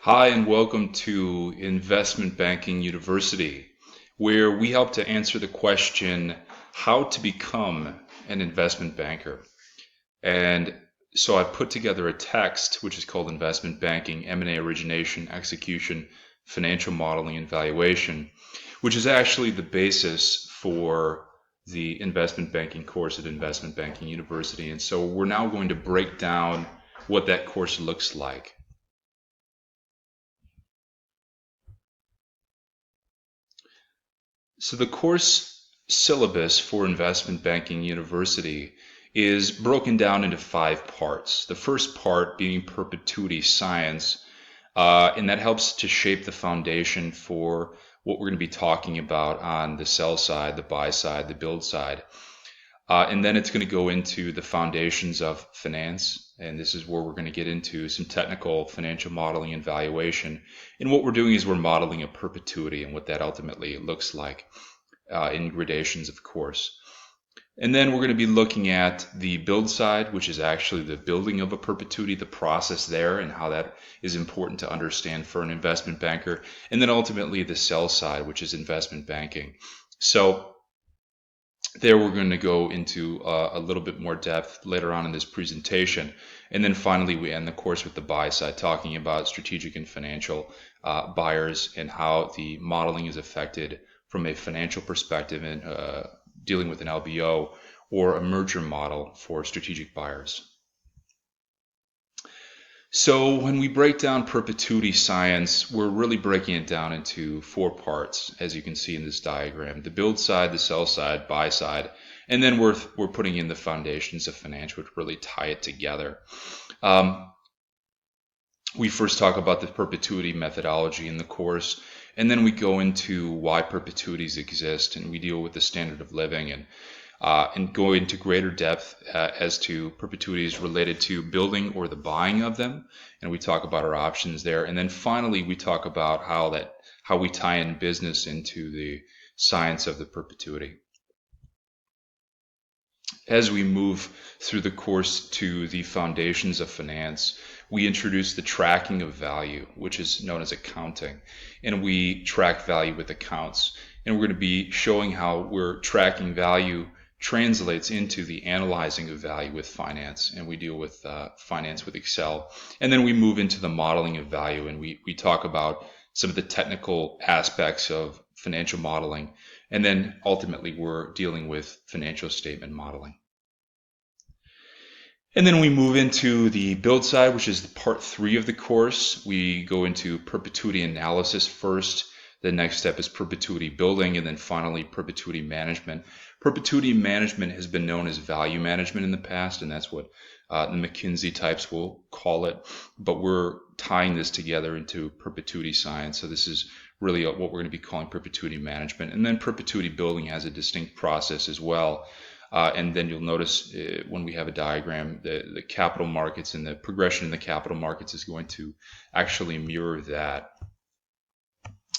Hi, and welcome to Investment Banking University, where we help to answer the question, how to become an investment banker. And so I put together a text, which is called Investment Banking, M&A Origination, Execution, Financial Modeling, and Valuation, which is actually the basis for the investment banking course at Investment Banking University. And so we're now going to break down what that course looks like. So the course syllabus for Investment Banking University is broken down into 5 parts. The first part being perpetuity science, and that helps to shape the foundation for what we're going to be talking about on the sell side, the buy side, the build side. And then it's going to go into the foundations of finance, and this is where we're going to get into some technical financial modeling and valuation. And what we're doing is we're modeling a perpetuity and what that ultimately looks like in gradations, of course. And then we're going to be looking at the build side, which is actually the building of a perpetuity, the process there, and how that is important to understand for an investment banker. And then ultimately the sell side, which is investment banking. So there we're going to go into a little bit more depth later on in this presentation. And then finally we end the course with the buy side, talking about strategic and financial buyers and how the modeling is affected from a financial perspective and dealing with an LBO or a merger model for strategic buyers. So when we break down perpetuity science, we're really breaking it down into 4 parts, as you can see in this diagram: the build side, the sell side, buy side, and then we're putting in the foundations of finance, which really tie it together. We first talk about the perpetuity methodology in the course, and then we go into why perpetuities exist, and we deal with the standard of living and go into greater depth as to perpetuities related to building or the buying of them, and we talk about our options there. And then finally we talk about how we tie in business into the science of the perpetuity. As we move through the course to the foundations of finance, we introduce the tracking of value, which is known as accounting, and we track value with accounts. And we're going to be showing how we're tracking value translates into the analyzing of value with finance, and we deal with finance with Excel. And then we move into the modeling of value, and we talk about some of the technical aspects of financial modeling, and then ultimately we're dealing with financial statement modeling. And then we move into the build side, which is part 3 of the course. We go into perpetuity analysis first. The next step is perpetuity building, and then finally perpetuity management. Perpetuity management has been known as value management in the past, and that's what the McKinsey types will call it. But we're tying this together into perpetuity science. So this is really what we're going to be calling perpetuity management. And then perpetuity building has a distinct process as well. And then you'll notice when we have a diagram, the capital markets and the progression in the capital markets is going to actually mirror that.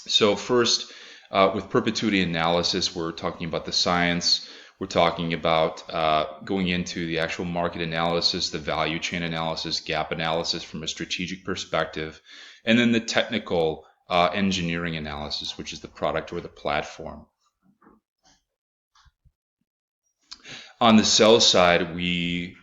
So first, with perpetuity analysis, we're talking about the science. We're talking about going into the actual market analysis, the value chain analysis, gap analysis from a strategic perspective, and then the technical engineering analysis, which is the product or the platform. On the sell side, we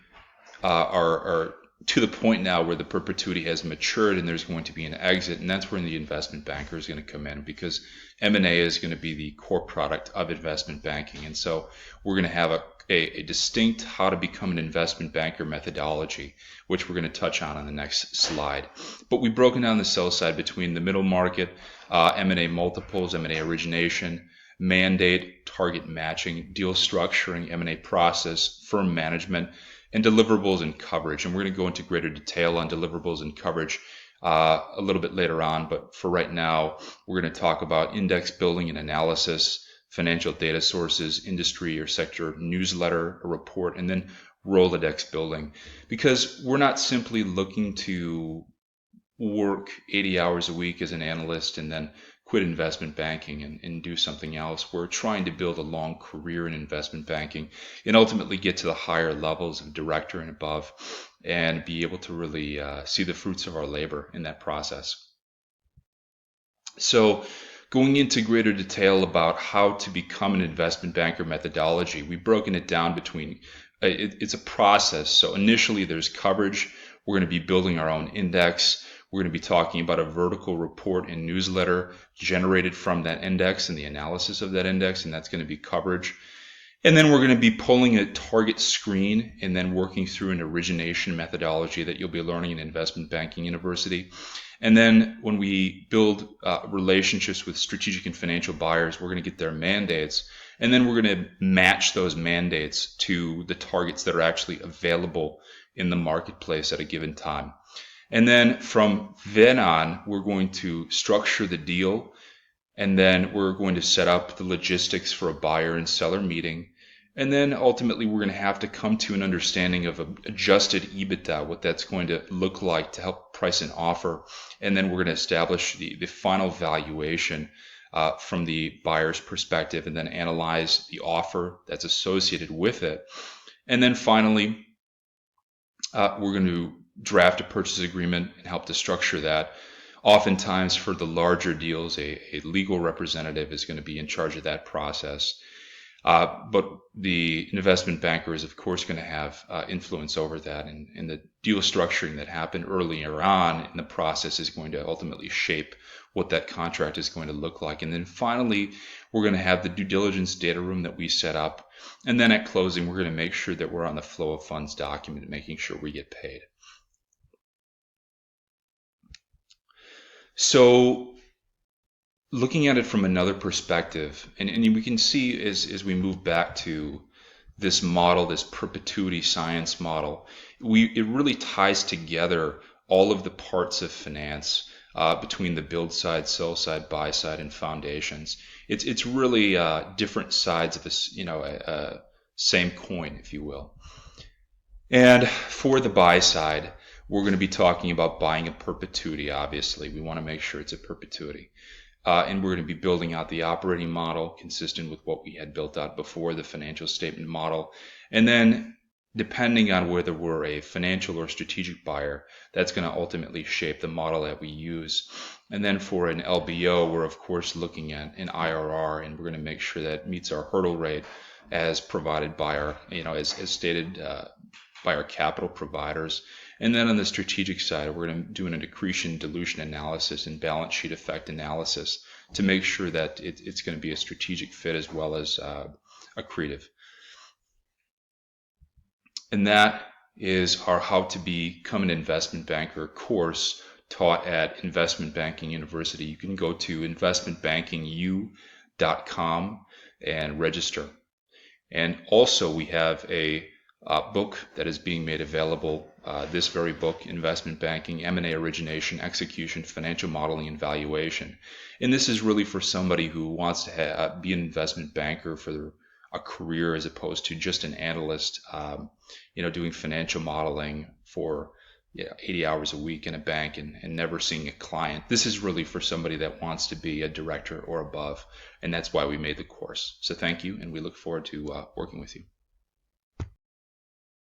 are to the point now where the perpetuity has matured and there's going to be an exit, and that's when the investment banker is going to come in, because M&A is going to be the core product of investment banking. And so we're going to have a distinct how to become an investment banker methodology, which we're going to touch on the next slide. But we've broken down the sell side between the middle market, M&A multiples, M&A origination, mandate, target matching, deal structuring, M&A process, firm management, and deliverables and coverage. And we're going to go into greater detail on deliverables and coverage a little bit later on. But for right now, we're going to talk about index building and analysis, financial data sources, industry or sector newsletter, a report, and then Rolodex building. Because we're not simply looking to work 80 hours a week as an analyst and then quit investment banking and do something else. We're trying to build a long career in investment banking and ultimately get to the higher levels of director and above and be able to really see the fruits of our labor in that process. So going into greater detail about how to become an investment banker methodology, we've broken it down between, it's a process. So initially there's coverage. We're going to be building our own index. We're going to be talking about a vertical report and newsletter generated from that index and the analysis of that index, and that's going to be coverage. And then we're going to be pulling a target screen and then working through an origination methodology that you'll be learning in Investment Banking University. And then when we build relationships with strategic and financial buyers, we're going to get their mandates. And then we're going to match those mandates to the targets that are actually available in the marketplace at a given time. And then from then on, we're going to structure the deal. And then we're going to set up the logistics for a buyer and seller meeting. And then ultimately we're going to have to come to an understanding of adjusted EBITDA, what that's going to look like to help price an offer. And then we're going to establish the final valuation from the buyer's perspective, and then analyze the offer that's associated with it. And then finally, we're going to draft a purchase agreement and help to structure that. Oftentimes for the larger deals, a legal representative is going to be in charge of that process. But the investment banker is, of course, going to have influence over that. And the deal structuring that happened earlier on in the process is going to ultimately shape what that contract is going to look like. And then finally, we're going to have the due diligence data room that we set up. And then at closing, we're going to make sure that we're on the flow of funds document, making sure we get paid. So looking at it from another perspective, and we can see as we move back to this model, this perpetuity science model, it really ties together all of the parts of finance between the build side, sell side, buy side, and foundations. It's really different sides of a same coin, if you will. And for the buy side, we're going to be talking about buying a perpetuity. Obviously, we want to make sure it's a perpetuity. And we're going to be building out the operating model consistent with what we had built out before, the financial statement model. And then depending on whether we're a financial or strategic buyer, that's going to ultimately shape the model that we use. And then for an LBO, we're of course looking at an IRR, and we're going to make sure that meets our hurdle rate as provided by our, as stated by our capital providers. And then on the strategic side, we're going to do an accretion dilution analysis and balance sheet effect analysis to make sure that it's going to be a strategic fit as well as accretive. And that is our How to Become an Investment Banker course taught at Investment Banking University. You can go to investmentbankingu.com and register. And also we have a book that is being made available, this very book, Investment Banking, M&A Origination, Execution, Financial Modeling, and Valuation. And this is really for somebody who wants to be an investment banker for a career as opposed to just an analyst, doing financial modeling for 80 hours a week in a bank and never seeing a client. This is really for somebody that wants to be a director or above, and that's why we made the course. So thank you, and we look forward to working with you.